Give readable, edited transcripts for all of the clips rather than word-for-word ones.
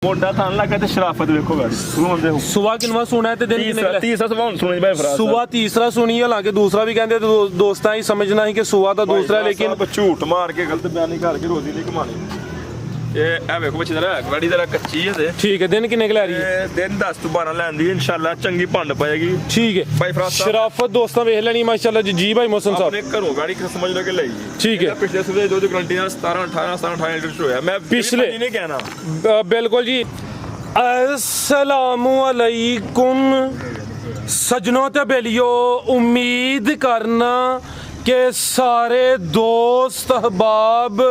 मोटा थान लगा ते शराफत देखो गाड़ी सुनते हो सुबह किनवा सुना है ते दिन किन्ने तीसरा सुबह सुनी भाई फराज सुबह तीसरा सुनी हालांकि दूसरा भी कहते दोस्तां ही समझना ही कि सुबह दा दूसरा लेकिन झूठ मार के गलत बयानी करके रोजी नहीं कमानी ये देखो बच्चे जरा गाड़ी जरा कच्ची है ठीक है दिन किन्ने के ले रही है दिन 10 to 12 लैंदी इंशाल्लाह चंगी भंड पाएगी ठीक है भाई फराज शराफत दोस्तां वेख लेनी माशाल्लाह जी भाई मोहसन साहब अपने घरों गाड़ी समझ लो के ले ठीक है पिछले सुबह दो गारंटी 17 18 लीटर होया मैं पिछले नहीं कहना बिल्कुल जी अस्सलामु अलैकुम सजनों ते बेलियो उम्मीद करना के सारे दोस्त अहबाब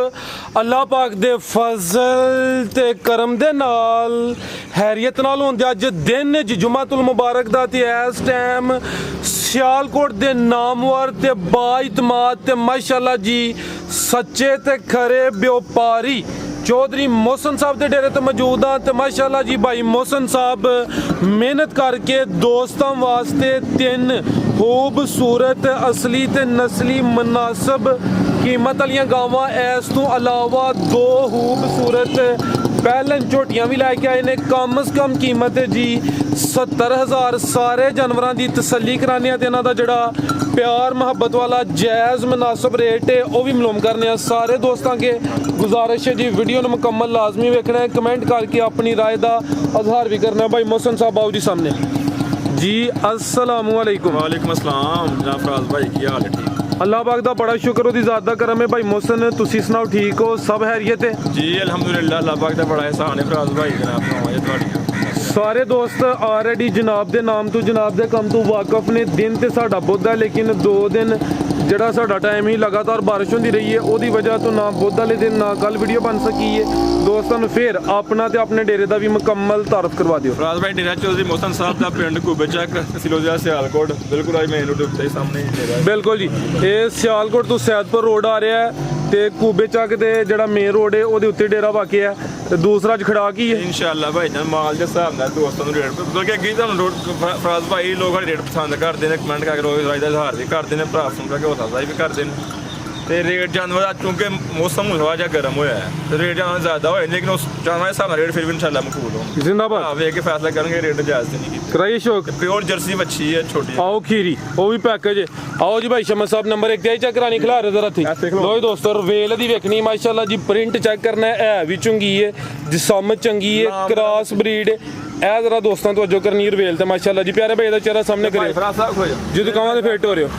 अल्लाह पाक दे फजल ते करम दे नाल हैरियत नाल होंदे अज दिन जुमातुल मुबारक दा ते इस टाइम सियालकोट दे नामवर ते बाइतमाद ते माशाअल्लाह जी सच्चे ते खरे व्यापारी चौधरी मोहसन साहब के डेरे तो मौजूद हाँ तो माशाल्लाह जी भाई मोहसन साहब मेहनत करके दोस्तों वास्ते 3 खूबसूरत असली ते नस्ली मुनासब कीमत वाली गावां इस तो अलावा 2 खूबसूरत पहलन झोटियां भी लैके आए ने कम से कम कीमत है जी 70,000 सारे जानवरों की तसल्ली कराने ते इन्हां दा जिहड़ा प्यार मुहब्बत वाला जायज़ मुनासिब रेट है वह भी मालूम करने सारे दोस्तों के गुजारिश है जी वीडियो ने मुकम्मल लाजमी वेखना है कमेंट करके अपनी राय का अजहार भी करना है भाई मोहसन साहब आओ जी सामने जी अस्सलामु अलैकुम वालेकुम अस्सलाम जनाब फराज भाई की हाल है ठीक अल्लाह पाक दा बड़ा शुक्र ओदी ज़ात दा करम है भाई मोहसन तुसी सुनाओ ठीक हो सब हैरियत है जी अल्हम्दुलिल्लाह अल्लाह पाक दा बड़ा एहसान है फराज भाई जनाब सारे दोस्त ऑलरेडी जनाब दे नाम तो जनाब दे कम तो वाकफ ने दिन ते साडा बुध है लेकिन 2 दिन जड़ा साडा टाइम ही लगातार बारिश होती रही है ओदी वजह तो ना बुध वाले दिन ना कल वीडियो बन सकी है दोस्तों फिर अपना ते अपने डेरे का भी मुकम्मल तारफ करवा दियो फराज भाई डेरा चौधरी मोहसन साहब दा पिंड कुबेचक तहसील सियालकोट बिल्कुल आज मेन रोड के सामने डेरा है बिल्कुल जी ये सियालकोट तो सैदपुर रोड आ रहा है ते कुबेचक दे जड़ा मेन रोड है ओदे उत्ते डेरा वाकई है ते दूसरा खड़ा की है इंशाल्लाह भाई जान माल के हिसाब नाल दोस्तों नु रेट बल्कि अगे तुहानू रोड फराज भाई लोग रेट पसंद करते हैं कमेंट करके रोज राज दा इजहार भी करते हैं भरा सुन के होता भी करते हैं ते रेट जानवर चूंकि मौसम थोड़ा जिहा गर्म होया है ते रेट जानवर ज़्यादा होए लेकिन उस जानवर के हिसाब नाल रेट फिर भी इंशाल्लाह मकबूल हो जिंदाबाद वेख के फैसला करेंगे रेट जायज़ नहीं की कराइए शौक प्योर जर्सी बच्ची है छोटी आओ खीरी वो भी पैकेज है आओ जी भाई शमद साहब नंबर 1 ते चेक करानी खिला रहे जरा थी लो दोस्तों रवेल दी वेखनी माशाल्लाह जी प्रिंट चेक करना है भी चंगी है जिसम चंगी है क्रॉस ब्रीड है जरा दोस्तों तो अजो करनी रवेल ते माशाल्लाह जी प्यारे भाई दा चेहरा सामने करियो जी दुकान दे फिट हो रहे हो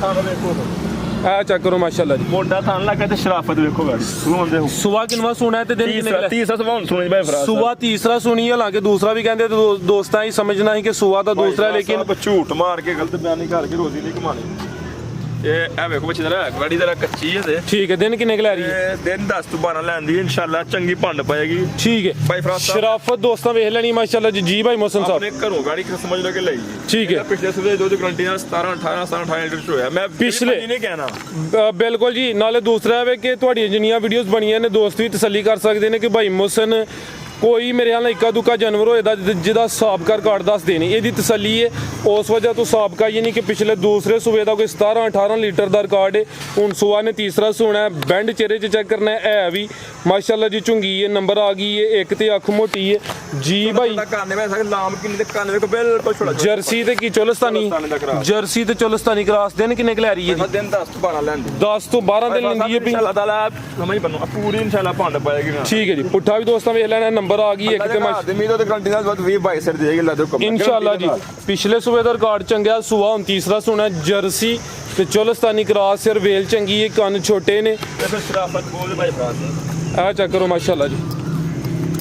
चेक करो माशाल्लाह जी मोटा थान लगा ते शराफत देखो गाड़ी सुनते हो सुबह किनवा सुना है ते दिन किन्ने तीसरा सुबह सुनी भाई फराज सुबह तीसरा सुनी हालांकि दूसरा भी कहते दोस्तां ही समझना ही कि सुबह दा दूसरा लेकिन झूठ मार के गलत बयानी करके रोजी नहीं कमानी ये देखो बच्चे जरा गाड़ी जरा कच्ची है ठीक है दिन किन्ने के ले रही है दिन 10 to 12 लैंदी इंशाल्लाह चंगी भंड पाएगी ठीक है भाई फराज शराफत दोस्तां वेख लेनी माशाल्लाह जी भाई मोहसन साहब अपने घरों गाड़ी समझ लो के ले ठीक है पिछले सुबह दो गारंटी 17 18 लीटर होया मैं पिछले नहीं कहना बिल्कुल जी नाले दूसरा है कि तुहाडी जिन्नियां वीडियोस बनियां ने दोस्त भी तसल्ली कर सकते हैं कि भाई मोहसन कोई मेरे हाल इक्का दुक्का जानवर होएदा जिहदा साबका रिकार्ड दस देने एदी तसल्ली है उस वजह तो साबका ये नहीं कि पिछले दूसरे सूबे का कोई 17-18 लीटर का रिकार्ड है हूँ सुबह ने तीसरा सोना है बैंड चेहरे च चेक करना है भी माशाल्लाह जी चुंगी है नंबर आ गई है एक ते अख मोटी है जी भाई जर्सी ते की जर्सी ते चोलस्तानी क्रॉस दिन किन्ने के ले रही है दिन 10 to 12 लैंदी 10 to 12 दिन लेंदी है इंशाल्लाह ताला समझ बनो पूरी इंशाल्लाह भंड पाएगी ठीक है जी पुट्ठा भी दोस्तों वेख लेना नंबर आ गई एक ते इंशाल्लाह जी पिछले सूबे का रिकॉर्ड चंगा सुबह हूँ तीसरा सुना जर्सी ते चोलस्तानी क्रॉस सिर वेल चंगी है कन छोटे ने चेक करो माशाल्लाह जी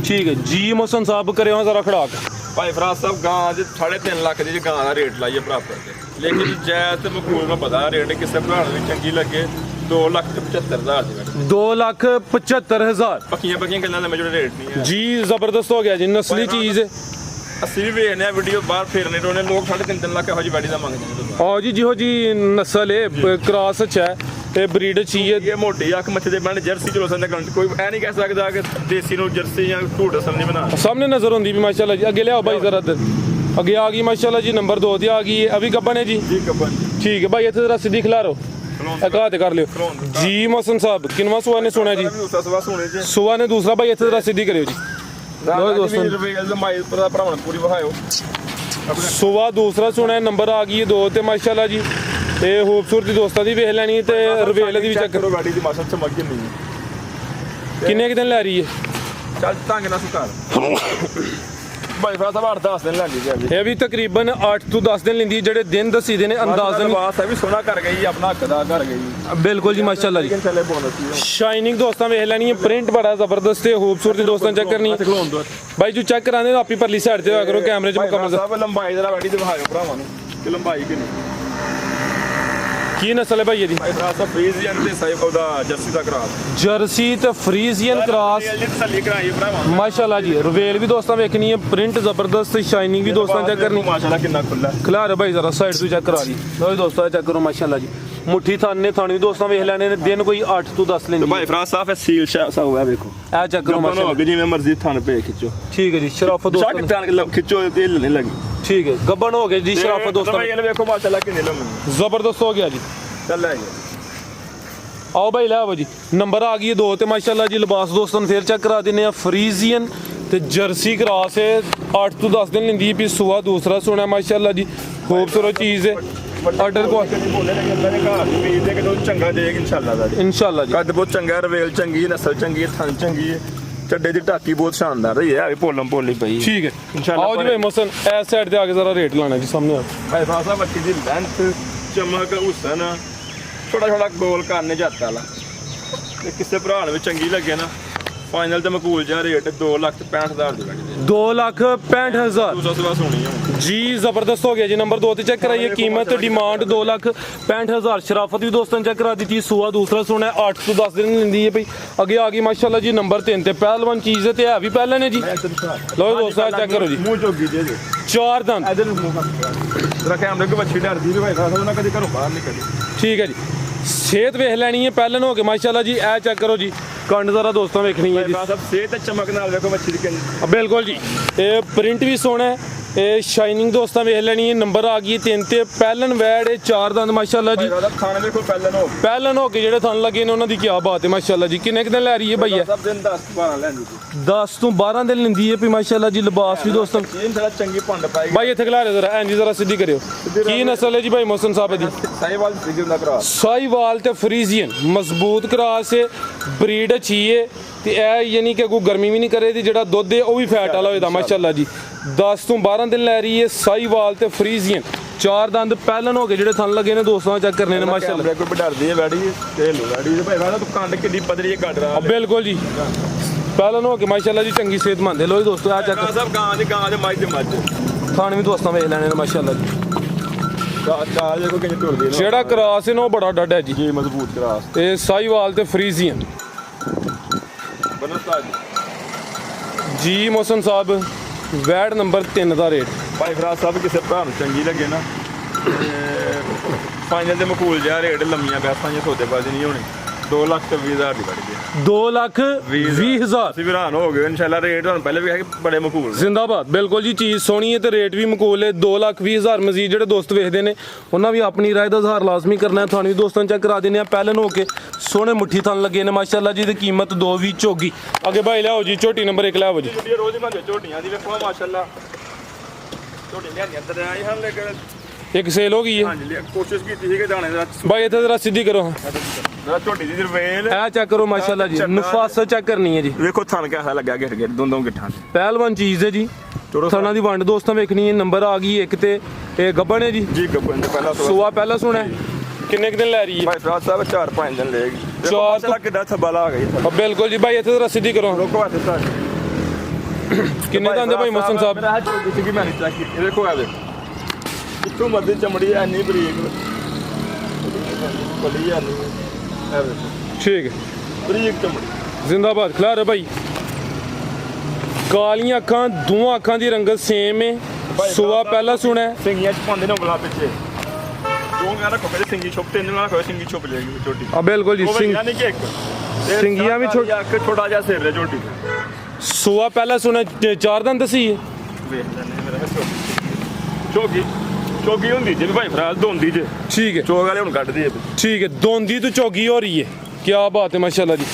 ठीक है जी मोहसन साहब करे जरा खड़ाक भाई फराज साहब गां 3.5 लाख की गां का रेट लाइए बराबर से लेकिन जायज़ ते मकबूल में पता रेट किसी भरा भी चंगी लगे 2,75,000 2,75,000 पक्कियां गल्लां में जो रेट नहीं है जी जबरदस्त हो गया जी नस्ली चीज़ है ਅਸੀਂ ਵੀ ਵੇਖਨੇ ਆ ਵੀਡੀਓ ਬਾਹਰ ਫੇਰਨੇ ਟੋਨੇ ਲੋਕ 3.5 ਲੱਖ ਇਹੋ ਜੀ ਬੈਡੀ ਦਾ ਮੰਗਦੇ ਨੇ ਹਾਂ ਜੀ ਜਿਹੋ ਜੀ ਨਸਲ ਹੈ ਕ੍ਰਾਸ ਚ ਹੈ ਤੇ ਬਰੀਡ ਚ ਹੀ ਹੈ ਇਹ ਮੋਟੀ ਅੱਖ ਮੱਥੇ ਦੇ ਬੰਨ ਜਰਸੀ ਚਲੋ ਸੰਦਾ ਕੋਈ ਐ ਨਹੀਂ ਕਹਿ ਸਕਦਾ ਕਿ ਦੇਸੀ ਨੂੰ ਜਰਸੀ ਜਾਂ ਝੂਠ ਅਸਲ ਨਹੀਂ ਬਣਾ ਸਾਹਮਣੇ ਨਜ਼ਰ ਹੁੰਦੀ ਵੀ ਮਾਸ਼ਾਅੱਲਾ ਜੀ ਅੱਗੇ ਲਿਆਓ ਭਾਈ ਜ਼ਰਾ ਅੱਗੇ ਆ ਗਈ ਮਾਸ਼ਾਅੱਲਾ ਜੀ ਨੰਬਰ 2 ਤੇ ਆ ਗਈ ਹੈ ਅਭੀ ਗੱਬਨ ਹੈ ਜੀ ਜੀ ਗੱਬਨ ਠੀਕ ਹੈ ਭਾਈ ਇੱਥੇ ਜ਼ਰਾ ਸਿੱਧੀ ਖਿਲਾ ਰੋ अकाते कर लियो जी मोहसन साहब किनवा सुबह ने सुना जी सुबह सुबह ने दूसरा भाई इतने सीधी करियो जी ਲੋ ਦੋਸਤੋ ਰਵੇਲ ਦੇ ਮਾਈ ਪਰ ਭਰਾਵਾਂ ਪੂਰੀ ਵਹਾਇਓ ਸੁਬਾ ਦੂਸਰਾ ਸੁਣਿਆ ਨੰਬਰ ਆ ਗਈ 2 ਤੇ ਮਾਸ਼ਾਅੱਲਾ ਜੀ ਇਹ ਖੂਬਸੂਰਤੀ ਦੋਸਤਾਂ ਦੀ ਵੇਖ ਲੈਣੀ ਤੇ ਰਵੇਲ ਦੀ ਵੀ ਚੈੱਕ ਕਰੋ ਗਾੜੀ ਦੀ ਮਾਸ਼ਾ ਚਮਕ ਕੇ ਨਹੀਂ ਕਿੰਨੇ ਕੁ ਦਿਨ ਲੈ ਰਹੀ ਹੈ ਚੱਲ ਢੰਗ ਨਾਲ ਸੁਕਾਰ ਭਾਈ ਫਰਾ ਸਾਹਿਬ 8-10 ਦਿਨ ਲੱਗ ਗਏ ਇਹ ਵੀ ਤਕਰੀਬਨ 8 ਤੋਂ 10 ਦਿਨ ਲੈਂਦੀ ਜਿਹੜੇ ਦਿਨ ਦੱਸੀ ਦੇ ਨੇ ਅੰਦਾਜ਼ਨ ਬਾਤ ਹੈ ਵੀ ਸੋਨਾ ਕਰ ਗਈ ਆਪਣਾ ਹੱਕ ਦਾ ਕਰ ਗਈ ਬਿਲਕੁਲ ਜੀ ਮਾਸ਼ਾਅੱਲਾ ਜੀ ਲੇਕਿਨ ਚੱਲੇ ਬੋਨਸ ਸ਼ਾਈਨਿੰਗ ਦੋਸਤਾਂ ਵੇਖ ਲੈਣੀ ਹੈ ਪ੍ਰਿੰਟ ਬੜਾ ਜ਼ਬਰਦਸਤ ਹੈ ਖੂਬਸੂਰਤੀ ਦੋਸਤਾਂ ਚੈੱਕ ਕਰਨੀ ਬਾਈ ਜੋ ਚੈੱਕ ਕਰਾਉਂਦੇ ਆਪੀ ਪਰਲੀ ਸਾਈਡ ਤੇ ਹੋਇਆ ਕਰੋ ਕੈਮਰੇ 'ਚ ਮੁਕੰਮਲ ਸਾਹਿਬ ਲੰਬਾਈ ਜਰਾ ਬੈਠੀ ਦਿਖਾਇਓ ਭਰਾਵਾਂ ਨੂੰ ਕਿ ਲੰਬਾਈ ਕਿੰਨੀ ਕੀ ਨਸਲ ਹੈ ਭਾਈ ਇਹਦੀ ਭਾਈ ਫਰਾ ਸਾਹਿਬ ਫਰੀਜ਼ੀਅਨ ਤੇ ਸਾਹਿਬ ਉਹਦਾ ਜਰਸੀ ਦਾ ਕਰਾਸ ਜਰਸੀ ਤੇ ਫਰੀਜ਼ੀਅਨ ਕ੍ਰਾਸ ਤਸੱਲੀ ਕਰਾਈ ਭਰਾਵਾਂ ਮਾਸ਼ਾਅੱਲਾ ਜੀ ਰਵੇਲ ਵੀ ਦੋਸਤਾਂ ਵੇਖਣੀ ਹੈ ਪ੍ਰਿੰਟ ਜ਼ਬਰਦਸਤ ਸ਼ਾਈਨਿੰਗ ਵੀ ਦੋਸਤਾਂ ਚੈੱਕ ਕਰਨੀ ਮਾਸ਼ਾਅੱਲਾ ਕਿੰਨਾ ਖੁੱਲਾ ਖਿਲਾਰ ਭਾਈ ਜ਼ਰਾ ਸਾਈਡ ਤੋਂ ਚੈੱਕ ਕਰਾ ਲਈ ਲੋ ਦੋਸਤਾਂ ਚੈੱਕ ਕਰੋ ਮਾਸ਼ਾਅੱਲਾ ਜੀ ਮੁੱਠੀ ਥਾਨੇ ਥਾਣੀ ਦੋਸਤਾਂ ਵੇਖ ਲੈਣੇ ਨੇ ਦਿਨ ਕੋਈ 8 ਤੋਂ 10 ਲੈਂਦੀ ਭਾਈ ਫਰਾ ਸਾਹਿਬ ਸੀਲ ਸ਼ਾ ਹੋਇਆ ਵੇਖੋ ਇਹ ਚੈੱਕ ਕਰੋ ਮਾਸ਼ਾਅੱਲਾ ਜਿਵੇਂ ਮਰਜ਼ੀ ਥਣ ਪੇ ਖਿੱਚੋ ਠੀਕ ਹੈ ਜੀ ਸ਼ਰਾਫਤ ਦੋਸਤਾਂ ਸ਼ੱਕ ਥਣ ਖਿੱਚੋ ਤੇ ਹਿੱਲ ਨਹੀਂ ਲੱਗੀ ਠੀਕ ਹੈ ਗੱਬਣ ਹੋ ਗਏ ਜੀ ਸ਼ਰਾਫਤ ਦੋਸਤਾਂ ਭਾਈ ਇਹ ਵੇਖੋ ਮਾਸ਼ਾਅੱਲਾ ਕਿੰਨੇ ਲੰਮੀ ਜ਼ਬਰਦਸਤ ਹੋ ਗਿਆ ਜੀ ਚੱਲ ਆ ਆਓ ਭਾਈ ਲੈ ਆਓ ਜੀ ਨੰਬਰ ਆ ਗਈ 2 ਤੇ ਮਾਸ਼ਾਅੱਲਾ ਜੀ ਲਿਬਾਸ ਦੋਸਤਾਂ ਨੂੰ ਫੇਰ ਚੈੱਕ ਕਰਾ ਦਿੰਨੇ ਆ ਫਰੀਜ਼ੀਅਨ ਤੇ ਜਰਸੀ ਕਰਾਸ ਹੈ 8 ਤੋਂ 10 ਦਿਨ ਲੈਂਦੀ ਵੀ ਸੁਆ ਦੂਸਰਾ ਸੋਨਾ ਮਾਸ਼ਾਅੱਲਾ ਜੀ ਖੂਬਸੂਰਤ ਚੀਜ਼ ਹੈ ਆਰਡਰ ਕੋ ਬੋਲੇ ਨੇ ਅੱਲਾ ਨੇ ਘਰ ਦੀ ਬੀਜ ਦੇ ਕਿ ਚੰਗਾ ਦੇਗਾ ਇਨਸ਼ਾਅੱਲਾ ਜੀ ਕੱਦ ਬਹੁਤ ਚੰਗਾ ਰਵੇਲ ਚੰਗੀ ਨਸਲ ਚੰਗੀ ਥਣ ਚੰਗੀ ਹੈ ਚੱਡੇ ਦੀ ਢਾਕੀ ਬਹੁਤ ਸ਼ਾਨਦਾਰ ਰਹੀ ਹੈ ਭੋਲਮ ਭੋਲੀ ਪਈ ਠੀਕ ਹੈ ਇਨਸ਼ਾਅੱਲਾ ਆਓ ਜੀ ਭਾਈ ਮਸਨ ਇਸ ਸਾਈਡ ਤੇ ਆ ਕੇ ਜ਼ਰਾ ਰੇਟ ਲਾਣਾ ਜੀ ਸਾਹਮਣੇ ਆ ਭਾਈ ਫਾਸਾ ਬੱਚੀ ਦੀ ਲੈਂਥ ਚਮਕ ਹੁਸਨ ਛੋਟਾ ਛੋਟਾ ਗੋਲ ਕਰਨੇ ਜਾਂਦਾ ਵਾਲਾ ਤੇ ਕਿਸੇ ਭਰਾ ਨੂੰ ਵੀ ਚੰਗੀ ਲੱਗੇ ਨਾ ਫਾਈਨਲ ਤੇ ਮਕੂਲ ਜਿਹਾ ਰੇਟ 2,65,000 ਦੀ ਲੱਗਦੀ 2,65,000 200 ਸਵਾ ਸੋਣੀ ਆ ਜੀ ਜ਼ਬਰਦਸਤ ਹੋ ਗਿਆ ਜੀ ਨੰਬਰ 2 ਤੇ ਚੈੱਕ ਕਰਾਈਏ ਕੀਮਤ ਡਿਮਾਂਡ 2,65,000 ਸ਼ਰਾਫਤ ਵੀ ਦੋਸਤਾਂ ਚੈੱਕ ਕਰਾ ਦਿੱਤੀ ਸੂਆ ਦੂਸਰਾ ਸੋਨਾ 8 ਤੋਂ 10 ਦਿਨ ਲੈਂਦੀ ਹੈ ਭਈ ਅੱਗੇ ਆ ਗਈ ਮਾਸ਼ਾਅੱਲਾ ਜੀ ਨੰਬਰ 3 ਤੇ ਪਹਿਲਵਾਨ ਚੀਜ਼ ਤੇ ਹੈ ਵੀ ਪਹਿਲਾਂ ਨੇ ਜੀ ਲਓ ਦੋਸਤਾਂ ਚੈੱਕ ਕਰੋ ਜੀ ਮੂੰਹ ਚੋਗੀ ਜੇ ਚਾਰ ਦੰਦ ਇਧਰ ਨੂੰ ਮੂੰਹ ਰੱਖਿਆ ਹਮਲੇ ਕੋ ਬੱਚੀ ਡਰਦੀ ਵੀ ਭਾਈ ਸਾਹਿਬ ਉਹਨਾਂ ਕਦੇ ਘਰੋਂ ਬਾਹਰ ਨਿਕਲੀ ਠੀਕ ਹੈ ਜੀ ਸਿਹਤ ਵੇਖ ਲੈਣੀ ਹੈ ਪਹਿਲਾਂ ਹੋ ਕੇ ਮਾਸ਼ਾਅੱਲਾ ਜੀ ਇਹ ਚੈੱਕ ਕਰੋ ਜੀ ਕੰਡ ਜ਼ਰਾ ਦੋਸਤਾਂ ਵੇਖਣੀ ਹੈ ਜੀ ਭਾਈ ਸਾਹਿਬ ਸਿਹਤ ਤੇ ਚਮਕ ਨਾਲ ਵੇਖੋ ਬੱਚੀ ਦੀ ਕਿੰਨੀ ਬਿਲਕੁਲ ਜੀ ਇਹ ਪ੍ਰਿੰਟ ਵੀ ਸੋਹਣਾ ਹੈ ਇਹ ਸ਼ਾਈਨਿੰਗ ਦੋਸਤਾਂ ਵੇਖ ਲੈਣੀ ਹੈ ਨੰਬਰ ਆ ਗਈ 3 ਤੇ ਪਹਿਲਨ ਵੈੜ ਇਹ ਚਾਰ ਦੰਦ ਮਾਸ਼ਾਅੱਲਾ ਜੀ ਖਾਣੇ ਵੇਖੋ ਪਹਿਲਾਂ ਹੋ ਕੇ ਜਿਹੜੇ ਥਣ ਲੱਗੇ ਨੇ ਉਹਨਾਂ ਦੀ ਕੀ ਬਾਤ ਹੈ ਮਾਸ਼ਾਅੱਲਾ ਜੀ ਕਿੰਨੇ ਕੁ ਦਿਨ ਲੈ ਰਹੀ ਹੈ ਭਈਆ ਸਭ ਦਿਨ 10-12 ਲੈਂਦੀ 10 ਤੋਂ 12 ਦਿਨ ਲੈਂਦੀ ਹੈ ਵੀ ਮਾਸ਼ਾਅੱਲਾ ਜੀ ਲਿਬਾਸ ਵੀ ਦੋਸਤਾਂ ਇਹ ਥੋੜਾ ਚੰਗੀ ਭੰਡ ਪਾਏਗੀ ਭਾਈ ਇੱਥੇ ਖਿਲਾ ਰਹੇ ਜ਼ਰਾ ਐਂ ਜੀ ਜ਼ਰਾ ਸਿੱਧੀ ਕਰਿਓ ਕੀ ਨਸਲ ਹੈ ਜੀ ਭਾਈ ਮੋਹਸਨ ਸਾਹਿਬ ਦੀ ਸਾਈਵਾਲ ਫਰੀਜ਼ੀਅਨ ਦਾ ਕਰਾਸ ਸਾਈਵਾਲ ਤੇ ਫਰੀਜ਼ੀਅਨ ਮਜ਼ਬੂਤ ਕਰਾਸ ਹੈ ਬਰੀਡ ਅੱਛੀ ਹੈ ਤੇ ਇਹ ਯਾਨੀ ਕਿ ਕੋਈ ਗਰਮੀ ਵੀ ਨਹੀਂ ਕਰੇ ਤੇ ਜਿਹੜਾ ਦੁੱਧ ਹੈ ਉਹ ਵੀ ਫੈਟ ਵਾਲਾ ਹੋਏਦਾ ਮਾਸ਼ਾਅੱਲਾ ਜੀ 10 ਤੋਂ 12 ਦਿਨ ਲੈ ਰਹੀ ਹੈ ਸਾਈਵਾਲ ਤੇ ਫਰੀਜ਼ੀਅਨ ਚਾਰ ਦੰਦ ਪਹਿਲਨ ਹੋ ਕੇ ਜਿਹੜੇ ਥਣ ਲੱਗੇ ਨੇ ਦੋਸਤਾਂ ਚੈੱਕ ਕਰਨੇ ਨੇ ਮਾਸ਼ਾਅੱਲਾ ਕੋਈ ਡਰਦੀ ਹੈ ਵੈੜੀ ਤੇ ਲੋ ਵੈੜੀ ਦੇ ਭਾਈ ਵਾਲਾ ਤੂੰ ਕੰਡ ਕਿੱਡੀ ਪਤਲੀ ਹੈ ਕੱਢ ਰਹਾ ਬਿਲਕੁਲ ਜੀ ਪਹਿਲਨ ਹੋ ਕੇ ਮਾਸ਼ਾਅੱਲਾ ਜੀ ਚੰਗੀ ਸਿਹਤ ਮੰਦੇ ਲੋ ਦੋਸਤੋ ਆ ਚੈੱਕ ਸਭ ਗਾਂ ਦੇ ਮੱਝ ਦੇ ਮੱਝ ਥਣ ਵੀ ਦੋਸਤਾਂ ਵੇਖ ਲੈਣੇ ਨੇ ਮਾਸ਼ਾਅੱਲਾ ਜੀ ਚਾਰ ਜੇ ਕੋਈ ਕਿੰਨੇ ਤੁਰਦੀ ਹੈ ਜਿਹੜਾ ਕਰਾਸ ਹੈ ਨਾ ਉਹ ਬੜਾ ਡੱਡ ਹੈ ਜੀ ਜੀ ਮਜ਼ਬੂਤ ਕਰਾਸ ਤੇ ਸਾਈਵਾਲ ਤੇ ਫਰੀਜ਼ੀਅਨ ਬਨਸਤਾਜ ਜੀ ਮੋਹਸਨ ਸਾਹਿਬ ਵੈਡ ਨੰਬਰ 3 ਦਾ ਰੇਟ ਭਾਈ ਫਰਾਜ਼ ਸਾਹਿਬ ਕਿਸੇ ਭਰਾ ਨੂੰ ਚੰਗੀ ਲੱਗੇ ਨਾ ਫਾਈਨਲ ਦੇ ਮਕੂਲ ਜਿਹਾ ਰੇਟ ਲੰਮੀਆਂ ਪੈਸਾਂ ਜੇ ਸੌਦੇਬਾਜ਼ੀ ਨਹੀਂ ਹੋਣੀ 2,20,000 ਦੀ ਕੱਢ ਗਏ 2,20,000 ਅਸੀਂ ਵੀਰਾਨ ਹੋ ਗਏ ਇਨਸ਼ਾਅੱਲਾ ਰੇਟ ਤੁਹਾਨੂੰ ਪਹਿਲੇ ਵੀ ਹੈ ਕਿ ਬੜੇ ਮਕੂਲ ਜ਼ਿੰਦਾਬਾਦ ਬਿਲਕੁਲ ਜੀ ਚੀਜ਼ ਸੋਹਣੀ ਹੈ ਤੇ ਰੇਟ ਵੀ ਮਕੂਲ ਹੈ 2,20,000 ਮਜ਼ੀਦ ਜਿਹੜੇ ਦੋਸਤ ਵੇਖਦੇ ਨੇ ਉਹਨਾਂ ਵੀ ਆਪਣੀ ਰਾਏ ਦਾ ਇਜ਼ਹਾਰ ਲਾਜ਼ਮੀ ਕਰਨਾ ਹੈ ਤੁਹਾਨੂੰ ਦੋਸਤਾਂ ਚੈੱਕ ਕਰਾ ਦਿੰਦੇ ਆ ਪਹਿਲਾਂ ਹੋ ਕੇ ਸੋਹਣੇ ਮੁੱਠੀ ਥਣ ਲੱਗੇ ਨੇ ਮਾਸ਼ਾਅੱਲਾ ਜੀ ਤੇ ਕੀਮਤ 2 ਵੀ ਝੋਗੀ ਅੱਗੇ ਭਾਈ ਲਿਆਓ ਜੀ ਝੋਟੀ ਨੰਬਰ 1 ਲਿਆਓ ਜੀ ਰੋਜ਼ ਹੀ ਬੰਦੇ ਝੋਟੀਆਂ ਦੀ ਵੇਖੋ ਮਾਸ਼ਾਅੱਲਾ ਝੋਟੀ ਲਿਆਂਦੀ ਅੰਦਰ ਆਈ ਹਨ ਲੇਕਿਨ ਇੱਕ ਸੇਲ ਹੋ ਗਈ ਹੈ ਹਾਂਜੀ ਕੋਸ਼ਿਸ਼ ਕੀਤੀ ਸੀ ਕਿ ਦਾਣੇ ਦਾ ਭਾਈ ਇੱਥੇ ਜ਼ਰਾ ਸਿੱਧੀ ਕਰੋ ਜਰਾ ਝੋਟੀ ਦੀ ਰਵੇਲ ਇਹ ਚੈੱਕ ਕਰੋ ਮਾਸ਼ਾਅੱਲਾ ਜੀ ਨਫਾਸਤ ਚੈੱਕ ਕਰਨੀ ਹੈ ਜੀ ਵੇਖੋ ਥਣ ਕਿਹਦਾ ਲੱਗਾ ਗਿੱਟ ਗਿੱਟ ਦੋਨੋਂ ਗਿੱਠਾਂ ਪਹਿਲਵਾਨ ਚੀਜ਼ ਹੈ ਜੀ ਥਣਾ ਦੀ ਵੰਡ ਦੋਸਤਾਂ ਵੇਖਣੀ ਹੈ ਨੰਬਰ ਆ ਗਈ ਇੱਕ ਤੇ ਇਹ ਗੱਬਣ ਹੈ ਜੀ ਗੱਬਨ ਦੇ ਪਹਿਲਾਂ ਸੂਆ ਪਹਿਲਾਂ ਸੁਣਾ ਕਿੰਨੇ ਕੁ ਦਿਨ ਲੈ ਰਹੀ ਹੈ ਭਾਈ ਫਰਾਜ਼ ਸਾਹਿਬ 4-5 ਦਿਨ ਲਏਗੀ ਚਾਰ ਚਾਰ ਕਿੱਡਾ ਥੱਬਾ ਆ ਗਈ ਬਿਲਕੁਲ ਜੀ ਭਾਈ ਇੱਥੇ ਜ਼ਰਾ ਸਿੱਧੀ ਕਰੋ ਰੋਕੋ ਹੱਥ ਸਾਹ ਕਿੰਨੇ ਦੰਦ ਭਾਈ ਮੋਹਸਨ ਸਾਹਿਬ ਮੇਰਾ ਹੱਥ ਜਿੱਥੇ ਕਿ ਮੈਂ ਨਹੀਂ ਚੈੱਕ ਕੀਤੀ ਦੇਖੋ ਆ ਵੇਖੋ ਇੱਥੋਂ ਮਰਦੀ ਚਮੜੀ ਐ ਨਹੀਂ ਬਰੀਕ ਬੜੀ ਐ ਨਹੀਂ ਆ ਵੇਖੋ ਠੀਕ ਹੈ ਬਰੀਕ ਚਮੜੀ ਜ਼ਿੰਦਾਬਾਦ ਖਿਲਾ ਰਹੇ ਭਾਈ ਕਾਲੀਆਂ ਅੱਖਾਂ ਦੋਵਾਂ ਅੱਖਾਂ ਦੀ ਰੰਗਤ ਸੇਮ ਹੈ ਸੂਆ ਪਹਿਲਾਂ ਸੁਣਾ ਸਿੰਗੀਆਂ ਚ ਪਾਉਂਦੇ ਨੇ ਉਂਗਲਾਂ ਪਿੱਛੇ ਦੋ ਮੈਂ ਰੱਖੋ ਪਹਿਲੇ ਸਿੰਗੀ ਛੁਪ ਤਿੰਨ ਨਾਲ ਰੱਖੋ ਸਿੰਗੀ ਛੁਪ ਜਾਏਗੀ ਛੋਟੀ ਆ ਬਿਲਕੁਲ ਜੀ ਸਿੰਘ ਯਾਨੀ ਕਿ ਇੱਕ ਸਿੰਗੀਆਂ ਵੀ ਛੋਟਾ ਜਿਹਾ ਸਿਰ ਹੈ ਛੋਟੀ ਸੂਆ ਪਹਿਲਾਂ ਸੁਣਾ ਚਾਰ ਦੰਦ ਸੀ ਵੇਖ ਲੈਣੇ ਮੇਰਾ ਚੋਗੀ ਹੁੰਦੀ ਜੇ ਭਾਈ ਫਰਾਜ਼ ਦੋਂਦੀ ਜੇ ਠੀਕ ਹੈ ਚੋਗ ਵਾਲੇ ਹੁਣ ਕੱਢਦੀ ਹੈ ਠੀਕ ਹੈ ਦੋਂਦੀ ਤੋਂ ਚੌਗੀ ਹੋ ਰਹੀ ਹੈ ਕੀ ਬਾਤ ਹੈ ਮਾਸ਼ਾਅੱਲਾ ਜੀ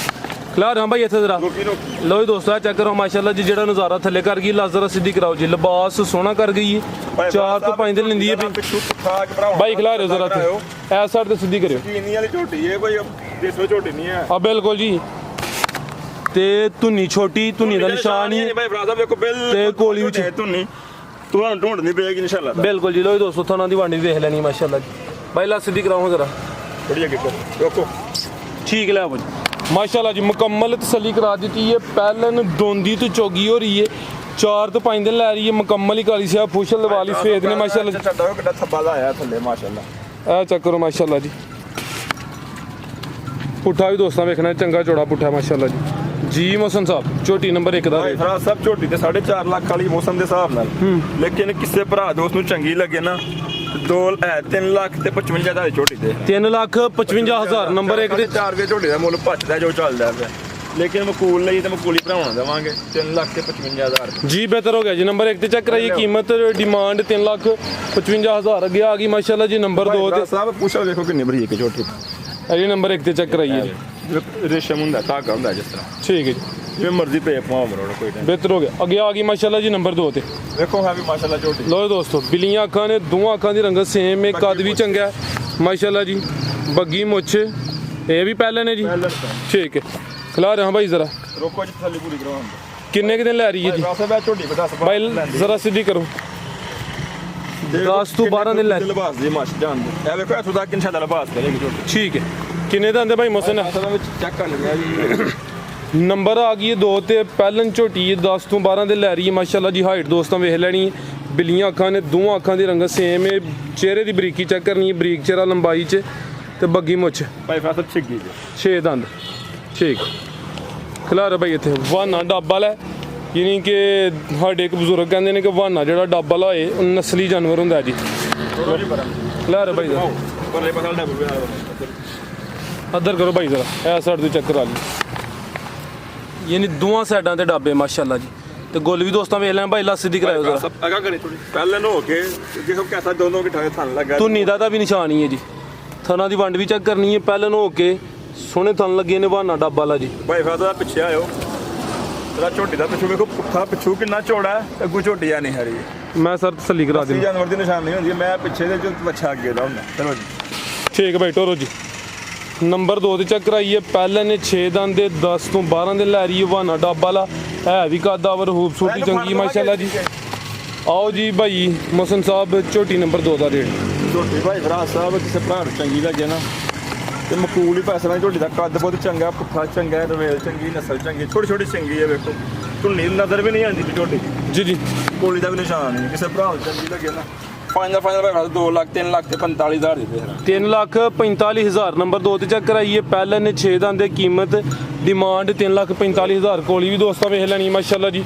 ਖਿਲਾਰ ਹਾਂ ਭਾਈ ਇੱਥੇ ਜ਼ਰਾ ਲਓ ਜੀ ਦੋਸਤੋ ਚੈੱਕ ਕਰੋ ਮਾਸ਼ਾਅੱਲਾ ਜੀ ਜਿਹੜਾ ਨਜ਼ਾਰਾ ਥੱਲੇ ਕਰ ਗਈ ਲਾਜ਼ਰਾ ਸਿੱਧੀ ਕਰਾਓ ਜੀ ਲਿਬਾਸ ਸੋਹਣਾ ਕਰ ਗਈ ਹੈ 4 ਤੋਂ 5 ਦਿਨ ਲੈਂਦੀ ਹੈ ਭਾਈ ਖਿਲਾ ਰਹੇ ਜ਼ਰਾ ਐ ਸਾਈਡ ਤੇ ਸਿੱਧੀ ਕਰਿਓ ਚੀਨੀ ਵਾਲੀ ਝੋਟੀ ਹੈ ਕੋਈ ਦੇਸੋ ਝੋਟੀ ਨਹੀਂ ਹੈ ਆ ਬਿਲਕੁਲ ਜੀ ਤੇ ਧੁੰਨੀ ਛੋਟੀ ਧੁੰਨੀ ਦਾ ਨਿਸ਼ਾਨ ਹੀ ਭਾਈ ਫਰਾਜ਼ ਸਾਹਿਬ ਵੇਖੋ ਬਿਲ ਤੇ ਕੋਲੀ ਵਿੱਚ ਧੁੰਨੀ ਤੁਹਾਨੂੰ ਢੂੰਡਣੀ ਪਏਗੀ ਇਨਸ਼ਾਅੱਲਾ ਬਿਲਕੁਲ ਜੀ ਲਓ ਜੀ ਦੋਸਤੋ ਥਾਣਾ ਦੀ ਵਾਂਡੀ ਵੇਖ ਲੈਣੀ ਮਾਸ਼ਾਅੱਲਾ ਜੀ ਭਾਈ ਲਾ ਸਿੱਧੀ ਕਰਾਓ ਜ਼ਰਾ ਬੜੀ ਅੱਗੇ ਵੇਖੋ ਠੀਕ ਲੈ ਭਾਜੀ ਮਾਸ਼ਾਅੱਲਾ ਜੀ ਮੁਕੰਮਲ ਤਸੱਲੀ ਕਰਾ ਦਿੱਤੀ ਹੈ ਪਹਿਲਨ ਦੋਂਦੀ ਤੋਂ ਚੋਗੀ ਹੋ ਰਹੀ ਹੈ 4 ਤੋਂ 5 ਦਿਨ ਲੈ ਰਹੀ ਹੈ ਮੁਕੰਮਲ ਹੀ ਕਾਲੀ ਸਿਆ ਫੁਸ਼ਲ ਵਾਲੀ ਸਫੇਦ ਨੇ ਮਾਸ਼ਾਅੱਲਾ ਜੀ ਛੱਡੋ ਕਿੱਡਾ ਥੱਬਾ ਲਾਇਆ ਥੱਲੇ ਮਾਸ਼ਾਅੱਲਾ ਇਹ ਚੈੱਕ ਕਰੋ ਮਾਸ਼ਾਅੱਲਾ ਜੀ ਪੁੱਠਾ ਵੀ ਦੋਸਤਾਂ ਵੇਖਣਾ ਚੰਗਾ ਚੌੜਾ ਪੁੱਠਾ ਮਾਸ਼ਾਅੱਲਾ ਜੀ ਮੌਸਮ ਸਾਹਿਬ ਝੋਟੀ ਨੰਬਰ 1 ਦਾ ਭਾਈ ਫਰਾਜ਼ ਸਾਹਿਬ ਝੋਟੀ ਤੇ 4.5 ਲੱਖ ਵਾਲੀ ਮੌਸਮ ਦੇ ਹਿਸਾਬ ਨਾਲ ਲੇਕਿਨ ਕਿਸੇ ਭਰਾ ਦੋਸਤ ਨੂੰ ਚੰਗੀ ਲੱਗੇ ਨਾ 3 ਲੱਖ ਤੇ 55 ਦਾ ਝੋਟੀ ਦੇ 3,55,000 ਨੰਬਰ 1 ਦੇ 4 ਰੁਪਏ ਝੋਟੀ ਦਾ ਮੁੱਲ ਭੱਜਦਾ ਜੋ ਚੱਲਦਾ ਪਿਆ ਲੇਕਿਨ ਮਕੂਲ ਲਈ ਤੇ ਮਕੂਲੀ ਭਰਾਉਣਾ ਦੇਵਾਂਗੇ 3 ਲੱਖ ਤੇ 55,000 ਜੀ ਬਿਹਤਰ ਹੋ ਗਿਆ ਜੀ ਨੰਬਰ 1 ਤੇ ਚੈੱਕ ਕਰਾਈਏ ਕੀਮਤ ਡਿਮਾਂਡ 3,55,000 ਅੱਗੇ ਆ ਗਈ ਮਾਸ਼ਾਅੱਲਾ ਜੀ ਨੰਬਰ 2 ਤੇ ਸਾਹਿਬ ਪੁੱਛੋ ਦੇਖੋ ਕਿੰਨੀ ਬਰੀਕ ਹੈ ਝੋਟੀ ਇਹ ਨੰਬਰ 1 ਤੇ ਚੈੱਕ ਕਰਾਈਏ ਰੇਸ਼ਮ ਹੁੰਦਾ ਧਾਗਾ ਹੁੰਦਾ ਜਿਸ ਤਰ੍ਹਾਂ ਠੀਕ ਹੈ ਜੀ ਜਿਵੇਂ ਮਰਜ਼ੀ ਪੇ ਪਾਉ ਮਰੋੜ ਕੋਈ ਨਹੀਂ ਬਿਹਤਰ ਹੋ ਗਿਆ ਅੱਗੇ ਆ ਗਈ ਮਾਸ਼ਾਅੱਲਾ ਜੀ ਨੰਬਰ 2 ਤੇ ਵੇਖੋ ਹੈ ਵੀ ਮਾਸ਼ਾਅੱਲਾ ਝੋਟੀ ਲੋ ਦੋਸਤੋ ਬਿੱਲੀਆਂ ਅੱਖਾਂ ਨੇ ਦੋਵਾਂ ਅੱਖਾਂ ਦੀ ਰੰਗਤ ਸੇਮ ਹੈ ਕੱਦ ਵੀ ਚੰਗਾ ਹੈ ਮਾਸ਼ਾਅੱਲਾ ਜੀ ਬੱਗੀ ਮੁੱਛ ਇਹ ਵੀ ਪਹਿਲੇ ਨੇ ਜੀ ਠੀਕ ਹੈ ਖਿਲਾ ਰਿਹਾ ਭਾਈ ਜ਼ਰਾ ਰੋਕੋ ਜੀ ਥੱਲੇ ਪੂਰੀ ਕਰਵਾਉਣ ਕਿੰਨੇ ਕੁ ਦਿਨ ਲੈ ਰਹੀ ਹੈ ਜੀ ਝੋਟੀ ਬਤਾ ਭਾਈ ਜ਼ਰਾ ਸਿੱਧੀ ਕਰੋ 10 ਤੋਂ 12 ਦਿਨ ਲੈ ਲਿਬਾਸ ਦੀ ਮਾਸ਼ ਜਾਨ ਦੇ ਇਹ ਵੇਖੋ ਇੱਥੋਂ ਤੱਕ ਇਨਸ਼ਾਅੱਲਾ ਲਿਬਾਸ ਕਰੇਗੀ ਝੋਟੀ ਠੀਕ ਹੈ ਕਿੰਨੇ ਦਾ ਆਂਦੇ ਭਾਈ ਮੋਸਨ ਅਸਲ ਵਿੱਚ ਚੈੱਕ ਕਰ ਲਿਆ ਜੀ ਨੰਬਰ ਆ ਗਈ ਹੈ 2 ਤੇ ਪਹਿਲਨ ਝੋਟੀ ਹੈ 10 ਤੋਂ 12 ਦਿਨ ਲੈ ਰਹੀ ਹੈ ਮਾਸ਼ਾਅੱਲਾ ਜੀ ਹਾਈਟ ਦੋਸਤਾਂ ਵੇਖ ਲੈਣੀ ਬਿੱਲੀਆਂ ਅੱਖਾਂ ਨੇ ਦੋਵਾਂ ਅੱਖਾਂ ਦੀ ਰੰਗਤ ਸੇਮ ਹੈ ਚਿਹਰੇ ਦੀ ਬਰੀਕੀ ਚੈੱਕ ਕਰਨੀ ਹੈ ਬਰੀਕ ਚਿਹਰਾ ਲੰਬਾਈ 'ਚ ਤੇ ਬੱਗੀ ਮੁੱਛ ਭਾਈ ਫਾਸਲ ਛਿੱਗੀ ਜੀ 6 ਦੰਦ ਠੀਕ ਖਿਲਾਰ ਭਾਈ ਇੱਥੇ ਵਾਨਾ ਡੱਬਾ ਲੈ ਯਾਨੀ ਕਿ ਸਾਡੇ ਇੱਕ ਬਜ਼ੁਰਗ ਕਹਿੰਦੇ ਨੇ ਕਿ ਵਾਨਾ ਜਿਹੜਾ ਡੱਬਾ ਲਾ ਹੋਏ ਉਹ ਨਸਲੀ ਜਾਨਵਰ ਹੁੰਦਾ ਜੀ ਖਿਲਾਰ ਭਾਈ ਜ਼ਰਾ ਪਰਲੇ ਪਾਸੇ ਡੱਬਾ ਅੱਧਰ ਕਰੋ ਭਾਈ ਜ਼ਰਾ ਇਹ ਸਾਈਡ ਤੋਂ ਚੱਕਰ ਆ ਲਈ ਯਾਨੀ ਦੋਵਾਂ ਸਾਈਡਾਂ ਤੇ ਡੱਬੇ ਮਾਸ਼ਾਅੱਲਾ ਜੀ ਤੇ ਗੁੱਲ ਵੀ ਦੋਸਤਾਂ ਵੇਖ ਲੈਣ ਭਾਈ ਲਾ ਸਿੱਧੀ ਕਰਾਇਓ ਜ਼ਰਾ ਅਗਾ ਕਰੇ ਥੋੜੀ ਪਹਿਲਾਂ ਨੂੰ ਹੋ ਕੇ ਦੇਖੋ ਕਿਹਦਾ ਦੋਨੋਂ ਕਿਠਾਏ ਥਣ ਲੱਗਾ ਧੁੰਨੀ ਦਾ ਵੀ ਨਿਸ਼ਾਨ ਹੀ ਹੈ ਜੀ ਥਣਾ ਦੀ ਵੰਡ ਵੀ ਚੈੱਕ ਕਰਨੀ ਹੈ ਪਹਿਲਾਂ ਨੂੰ ਹੋ ਕੇ ਸੋਹਣੇ ਥਣ ਲੱਗੇ ਨੇ ਵਾਨਾ ਡੱਬਾ ਲਾ ਜੀ ਭਾਈ ਫਾਦਾ ਪਿੱਛੇ ਆਇਓ ਤੇਰਾ ਝੋਟੀ ਦਾ ਪਿੱਛੂ ਵੇਖੋ ਪੁੱਠਾ ਪਿੱਛੂ ਕਿੰਨਾ ਚੌੜਾ ਹੈ ਅੱਗੂ ਝੋਟੀ ਆ ਨਹੀਂ ਹਰੀ ਮੈਂ ਸਰ ਤਸੱਲੀ ਕਰਾ ਦਿੰਦਾ ਜਾਨਵਰ ਦੀ ਨਿਸ਼ਾਨੀ ਹੁੰਦੀ ਹੈ ਮੈਂ ਪਿੱਛੇ ਦੇ ਜੋ ਬੱਚਾ ਅੱਗੇ ਦਾ ਹੁੰਦਾ ਚਲੋ ਜੀ ਠੀਕ ਭਾਈ ਟੋਰੋ ਜੀ ਨੰਬਰ 2 ਤੇ ਚੈੱਕ ਕਰਾਈਏ ਪਹਿਲੇ ਨੇ 6 ਦੰਦ ਦੇ 10 ਤੋਂ 12 ਦਿਨ ਲੈ ਰਹੀ ਹੈ ਵਾਨਾ ਡੱਬਾ ਲਾ ਹੈ ਵੀ ਕਾਦਾਵਰ ਖੂਬਸੂਰਤੀ ਚੰਗੀ ਮਾਸ਼ਾਅੱਲਾ ਜੀ ਆਓ ਜੀ ਭਾਈ ਮੋਸਨ ਸਾਹਿਬ ਝੋਟੀ ਨੰਬਰ 2 ਦਾ ਰੇਟ ਝੋਟੀ ਭਾਈ ਫਰਾਜ਼ ਸਾਹਿਬ ਕਿਸੇ ਭਰਾ ਨੂੰ ਚੰਗੀ ਲੱਗੇ ਨਾ ਤੇ ਮਕੂਲ ਹੀ ਪੈਸੇ ਨਾਲ ਝੋਟੀ ਦਾ ਕੱਦ ਬਹੁਤ ਚੰਗਾ ਪੁੱਠਾ ਚੰਗਾ ਰਵੇਲ ਚੰਗੀ ਨਸਲ ਚੰਗੀ ਛੋਟੀ ਛੋਟੀ ਚੰਗੀ ਹੈ ਵੇਖੋ ਧੁੰਨੀ ਨਜ਼ਰ ਵੀ ਨਹੀਂ ਆਉਂਦੀ ਝੋਟੀ ਜੀ ਜੀ ਕੋਲੀ ਦਾ ਵੀ ਨਿਸ਼ਾਨ ਨਹੀਂ ਕਿਸੇ ਭਰਾ ਨੂੰ ਚੰਗੀ ਲੱਗੇ ਨਾ ਫਾਈਨਲ ਭਾਈ 2 ਲੱਖ 3 ਲੱਖ ਤੇ 45,000 ਦੇ ਦੇ 3,45,000 ਨੰਬਰ 2 ਤੇ ਚੈੱਕ ਕਰਾਈਏ ਪਹਿਲੇ ਨੇ 6 ਦੰਦ ਦੇ ਕੀਮਤ ਡਿਮਾਂਡ 3,45,000 ਕੋਲੀ ਵੀ ਦੋਸਤਾਂ ਵੇਖ ਲੈਣੀ ਮਾਸ਼ਾਅੱਲਾ ਜੀ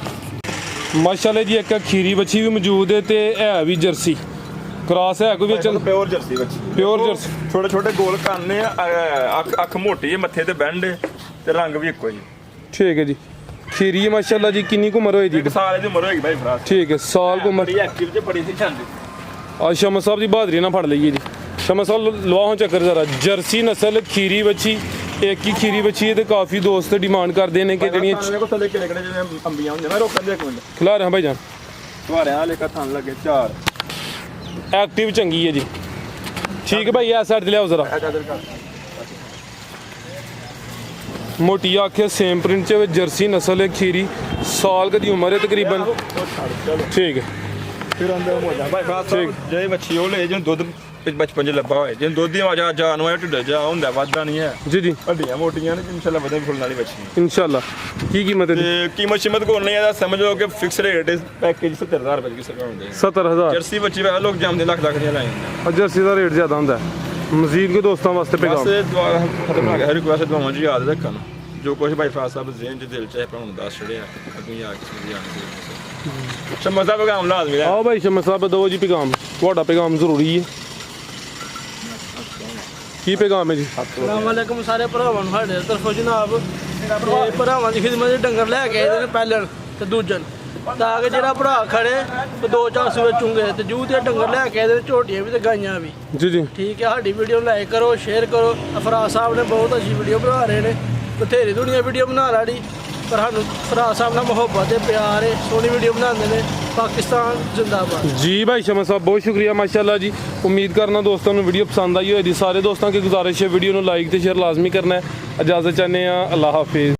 ਮਾਸ਼ਾਅੱਲਾ ਜੀ ਇੱਕ ਖੀਰੀ ਬੱਚੀ ਵੀ ਮੌਜੂਦ ਹੈ ਤੇ ਹੈ ਵੀ ਜਰਸੀ ਕ੍ਰਾਸ ਹੈ ਕੋਈ ਵਿੱਚ ਪਿਓਰ ਜਰਸੀ ਵਿੱਚ ਪਿਓਰ ਜਰਸੀ ਛੋਟੇ ਛੋਟੇ ਗੋਲ ਕੰਨ ਨੇ ਅੱਖ ਮੋਟੀ ਹੈ ਮੱਥੇ ਤੇ ਬੈਂਡ ਤੇ ਰੰਗ ਵੀ ਇੱਕੋ ਜੀ ਠੀਕ ਹੈ ਜੀ ਖੀਰੀ ਹੈ ਮਾਸ਼ਾਅੱਲਾ ਜੀ ਕਿੰਨੀ ਕੁ ਉਮਰ ਹੋਏਗੀ ਇੱਕ ਸਾਲ ਦੀ ਉਮਰ ਹੋਏਗੀ ਭਾਈ ਫਰਾਜ਼ ਠੀਕ ਹੈ ਸਾਲ ਕੁ ਉਮਰ ਬੜੀ ਐਕਟਿਵ ਤੇ ਬੜੀ ਸੀ ਛਾਂਦੀ ਆ ਸ਼ਮਾ ਸਾਹਿਬ ਦੀ ਬਹਾਦਰੀ ਨਾਲ ਫੜ ਲਈਏ ਜੀ ਸ਼ਮਾ ਸਾਹਿਬ ਲਵਾਹੋਂ ਚੱਕਰ ਜ਼ਰਾ ਜਰਸੀ ਨਸਲ ਖੀਰੀ ਬੱਚੀ ਇੱਕ ਹੀ ਖੀਰੀ ਬੱਚੀ ਹੈ ਤੇ ਕਾਫੀ ਦੋਸਤ ਡਿਮਾਂਡ ਕਰਦੇ ਨੇ ਕਿ ਜਿਹੜੀਆਂ ਕੋ ਥੱਲੇ ਕਿਹੜੇ ਕਿਹੜੇ ਜਿਵੇਂ ਅੰਬੀਆਂ ਹੁੰਦੀਆਂ ਨਾ ਰੋਕਣ ਦੇ ਇੱਕ ਮਿੰਟ ਖਿਲਾ ਰਿਹਾ ਭਾਈ ਜਾਨ ਤੁਹਾਰਿਆਂ ਵਾਲੇ ਕਾ ਥਣ ਲੱਗੇ 4 ਐਕਟਿਵ ਚੰਗੀ ਹੈ ਜੀ ਠੀਕ ਹੈ ਭਾਈ ਇਹ ਸਾਈਡ ਤੇ ਲਿਆਓ ਜ਼ਰਾ ਮੋਟੀ ਆਖੇ ਸੇਮ ਪ੍ਰਿੰਟ ਚ ਜਰਸੀ ਨਸਲ ਹੈ ਖੀਰੀ ਸਾਲ ਦੀ ਉਮਰ ਹੈ ਤਕਰੀਬਨ ਠੀਕ ਹੈ ਫਿਰ ਅੰਦਰ ਹੋ ਜਾ ਭਾਈ ਫਰਾਜ਼ ਜੇ ਬੱਚੀ ਉਹ ਲੈ ਜਿਹਨੂੰ ਦੁੱਧ ਬਚਪਨ ਚ ਲੱਭਾ ਹੋਏ ਜਿਹਨੂੰ ਦੁੱਧ ਦੀ ਆਵਾਜ਼ ਜਾਨ ਹੋਇਆ ਢਿੱਡ ਜਾ ਹੁੰਦਾ ਵਾਧਾ ਨਹੀਂ ਹੈ ਜੀ ਜੀ ਵੱਡੀਆਂ ਮੋਟੀਆਂ ਨੇ ਇਨਸ਼ਾਅੱਲਾ ਵਧੇ ਫੁੱਲਣ ਵਾਲੀ ਬੱਚੀ ਇਨਸ਼ਾਅੱਲਾ ਕੀ ਕੀਮਤ ਹੈ ਤੇ ਕੀਮਤ ਸ਼ਿਮਤ ਕੋਲ ਨਹੀਂ ਆਦਾ ਸਮਝੋ ਕਿ ਫਿਕਸ ਰੇਟ ਪੈਕੇਜ 70000 ਰੁਪਏ ਕਿਸੇ ਦਾ ਹੁੰਦੇ 70000 ਜਰਸੀ ਬੱਚੀ ਵਾ ਲੋਕ ਜੰਮਦੇ ਲੱਖ ਲੱਖ ਦੀਆਂ ਲਾਈਆਂ ਜਰਸੀ ਦਾ ਰੇਟ ਜ਼ਿਆਦਾ ਹੁੰਦਾ ਮਜ਼ੀਦ ਕੇ ਦੋਸਤਾਂ ਵਾਸਤੇ ਪੈਗਾਮ ਬਸ ਦੁਆ ਖਤਮ ਹੋ ਗਿਆ ਹਰ ਰਿਕੁਐਸਟ ਦੁਆਵਾਂ ਜੀ ਯਾਦ ਰੱਖਣ ਜੋ ਕੁਝ ਭਾਈ ਫਰਾਜ਼ ਸਾਹਿਬ ਜ਼ੇਨ ਚ ਦਿਲ ਚ ਹੈ ਭਾਵੇਂ ਦੱਸ ਛੜਿਆ ਅੱਗੇ ਆ ਕਿਸੇ ਦੀ ਆਣ ਸ਼ਮਾ ਸਾਹਿਬ ਪੈਗਾਮ ਲਾਜ਼ਮੀ ਹੈ ਆਓ ਭਾਈ ਸ਼ਮਾ ਸਾਹਿਬ ਦੋ ਜੀ ਪੈਗਾਮ ਤੁਹਾਡਾ ਪੈਗਾਮ ਜ਼ਰੂਰੀ ਹੈ ਕੀ ਪੈਗਾਮ ਹੈ ਜੀ अस्सलाम वालेकुम सारे ਭਰਾਵਾਂ ਨੂੰ ਸਾਡੇ ਤਰਫੋਂ ਜਨਾਬ ਤੇ ਭਰਾਵਾਂ ਦੀ ਖਿਦਮਤ 'ਚ ਡੰਗਰ ਲੈ ਕੇ ਆਏ ਨੇ ਪਹਿਲਣ ਤੇ ਦੂਜਨ ਤਾਂ ਕਿ ਜਿਹੜਾ ਭਰਾ ਖੜੇ ਤੇ 2-4 ਸੂਏ ਚੁੰਗੇ ਤੇ ਜੂ ਤੇ ਡੰਗਰ ਲੈ ਕੇ ਆਏ ਨੇ ਝੋਟੀਆਂ ਵੀ ਤੇ ਗਾਈਆਂ ਵੀ ਜੀ ਜੀ ਠੀਕ ਹੈ ਸਾਡੀ ਵੀਡੀਓ ਲਾਈਕ ਕਰੋ ਸ਼ੇਅਰ ਕਰੋ ਅਫਰਾਜ਼ ਸਾਹਿਬ ਨੇ ਬਹੁਤ ਅੱਛੀ ਵੀਡੀਓ ਬਣਾ ਰਹੇ ਨੇ ਬਥੇਰੀ ਦੁਨੀਆ ਵੀਡੀਓ ਬਣਾ ਲਾੜੀ, ਪਰ ਸਾਨੂੰ ਭਰਾ ਸਾਹਿਬ ਨਾਲ ਮੁਹੱਬਤ ਤੇ ਪਿਆਰ ਹੈ, ਸੋਹਣੀ ਵੀਡੀਓ ਬਣਾਉਂਦੇ ਨੇ। ਪਾਕਿਸਤਾਨ ਜਿੰਦਾਬਾਦ। जी भाई शमा साहब बहुत शुक्रिया माशाल्लाह जी। उम्मीद करना दोस्तों ਨੂੰ ਵੀਡੀਓ ਪਸੰਦ ਆਈ ਹੋਏਗੀ। ਸਾਰੇ ਦੋਸਤਾਂ ਕੀ ਗੁਜ਼ਾਰਿਸ਼ ਹੈ ਵੀਡੀਓ ਨੂੰ ਲਾਈਕ ਤੇ ਸ਼ੇਅਰ ਲਾਜ਼ਮੀ ਕਰਨਾ ਹੈ। ਇਜਾਜ਼ਤ ਚਾਹੁੰਦੇ ਹਾਂ, ਅੱਲਾਹ ਹਾਫਿਜ਼।